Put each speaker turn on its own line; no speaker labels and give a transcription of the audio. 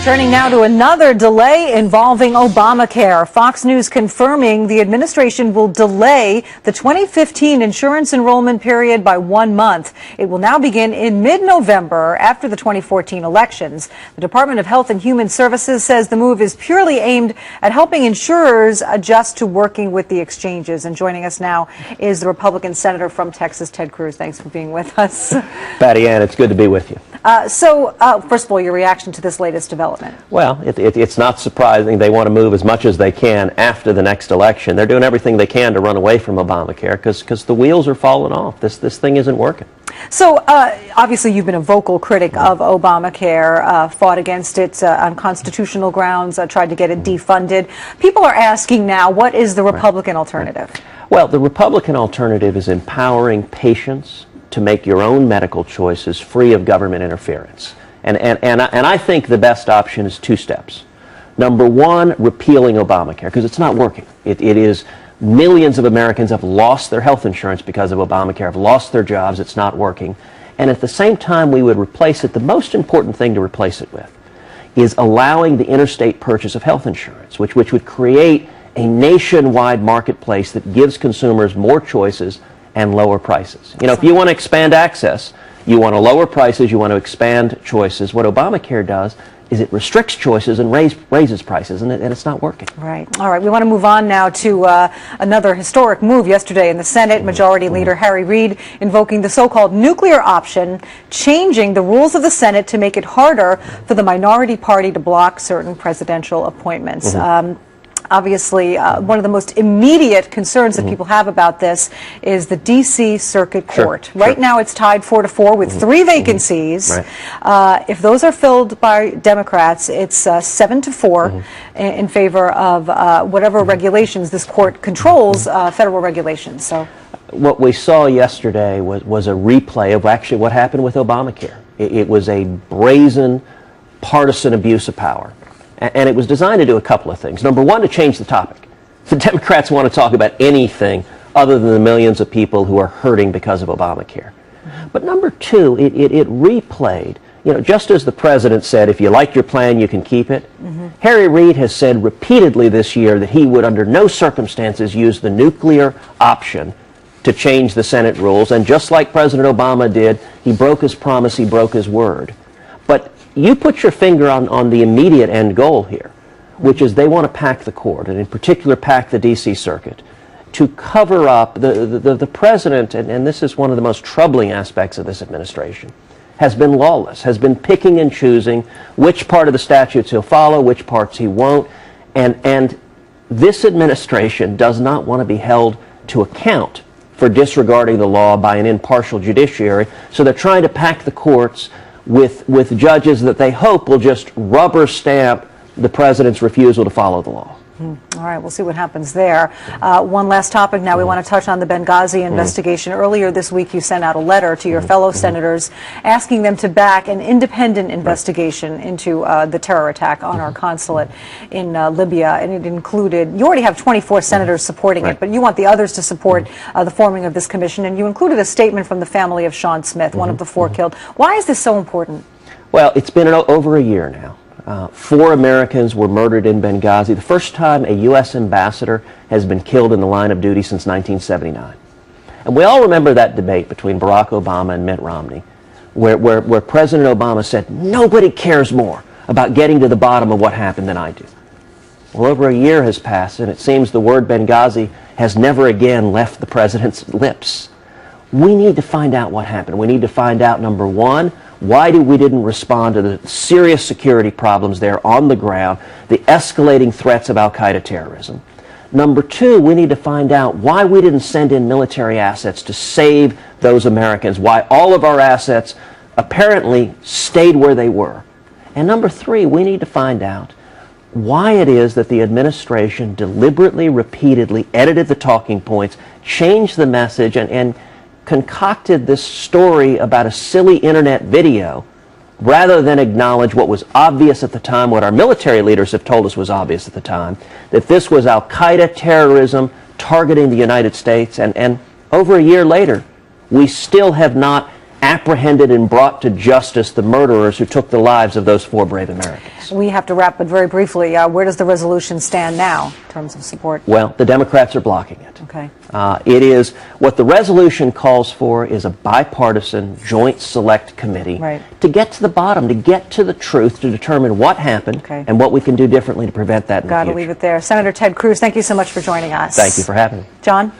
Turning now to another delay involving Obamacare. Fox News confirming the administration will delay the 2015 insurance enrollment period by 1 month. It will now begin in mid-November after the 2014 elections. The Department of Health and Human Services says the move is purely aimed at helping insurers adjust to working with the exchanges. And joining us now is the Republican Senator from Texas, Ted Cruz. Thanks for being with us.
Patty Ann, it's good to be with you.
First of all, your reaction to this latest development?
Well, it's not surprising. They want to move as much as they can after the next election. They're doing everything they can to run away from Obamacare because the wheels are falling off. This thing isn't working.
So obviously you've been a vocal critic of Obamacare, fought against it on constitutional grounds, tried to get it defunded. People are asking now, what is the Republican alternative?
Well, the Republican alternative is empowering patients to make your own medical choices free of government interference. And I think the best option is two steps. Number one, repealing Obamacare, because it's not working. It is millions of Americans have lost their health insurance because of Obamacare, have lost their jobs, it's not working. And at the same time we would replace it, the most important thing to replace it with is allowing the interstate purchase of health insurance, which would create a nationwide marketplace that gives consumers more choices and lower prices. You know, if you want to expand access, you want to lower prices, you want to expand choices. What Obamacare does is it restricts choices and raises prices, and it's not working.
Right. All right. We want to move on now to another historic move yesterday in the Senate. Majority Leader Harry Reid invoking the so-called nuclear option, changing the rules of the Senate to make it harder for the minority party to block certain presidential appointments. Obviously, one of the most immediate concerns that people have about this is the D.C. Circuit Court. Right now it's tied 4-4 with 3 vacancies. If those are filled by Democrats, it's 7-4 in favor of whatever regulations this court controls, federal regulations. So,
what we saw yesterday was a replay of actually what happened with Obamacare. It was a brazen partisan abuse of power. And it was designed to do a couple of things. Number one, to change the topic. The Democrats want to talk about anything other than the millions of people who are hurting because of Obamacare. But number two, it replayed, you know, just as the president said, if you like your plan, you can keep it. Harry Reid has said repeatedly this year that he would under no circumstances use the nuclear option to change the Senate rules. And just like President Obama did, he broke his promise, he broke his word. But you put your finger on the immediate end goal here, which is they want to pack the court, and in particular pack the D.C. Circuit, to cover up the president, and this is one of the most troubling aspects of this administration, has been lawless, has been picking and choosing which part of the statutes he'll follow, which parts he won't, and this administration does not want to be held to account for disregarding the law by an impartial judiciary, so they're trying to pack the courts with judges that they hope will just rubber stamp the president's refusal to follow the law.
All right, we'll see what happens there. One last topic now. We want to touch on the Benghazi investigation. Earlier this week, you sent out a letter to your fellow senators asking them to back an independent investigation into the terror attack on our consulate in Libya. And it included, you already have 24 senators supporting it, but you want the others to support the forming of this commission. And you included a statement from the family of Sean Smith, one of the 4 killed. Why is this so important?
Well, it's been over a year now. 4 Americans were murdered in Benghazi. The first time a U.S. ambassador has been killed in the line of duty since 1979. And we all remember that debate between Barack Obama and Mitt Romney, where President Obama said, nobody cares more about getting to the bottom of what happened than I do. Well, over a year has passed, and it seems the word Benghazi has never again left the president's lips. We need to find out what happened. We need to find out, number one, why we didn't respond to the serious security problems there on the ground, the escalating threats of al-Qaeda terrorism. Number two, we need to find out why we didn't send in military assets to save those Americans, why all of our assets apparently stayed where they were. And number three, we need to find out why it is that the administration deliberately, repeatedly edited the talking points, changed the message, and concocted this story about a silly internet video rather than acknowledge what was obvious at the time, what our military leaders have told us was obvious at the time, that this was al-Qaeda terrorism targeting the United States. And over a year later, we still have not apprehended and brought to justice the murderers who took the lives of those 4 brave Americans.
We have to wrap, but very briefly, where does the resolution stand now in terms of support?
Well, the Democrats are blocking it.
Okay.
It is, what the resolution calls for is a bipartisan joint select committee to get to the bottom, to get to the truth, to determine what happened and what we can do differently to prevent that in the future.
Got to leave it there. Senator Ted Cruz, thank you so much for joining us.
Thank you for having me.
John?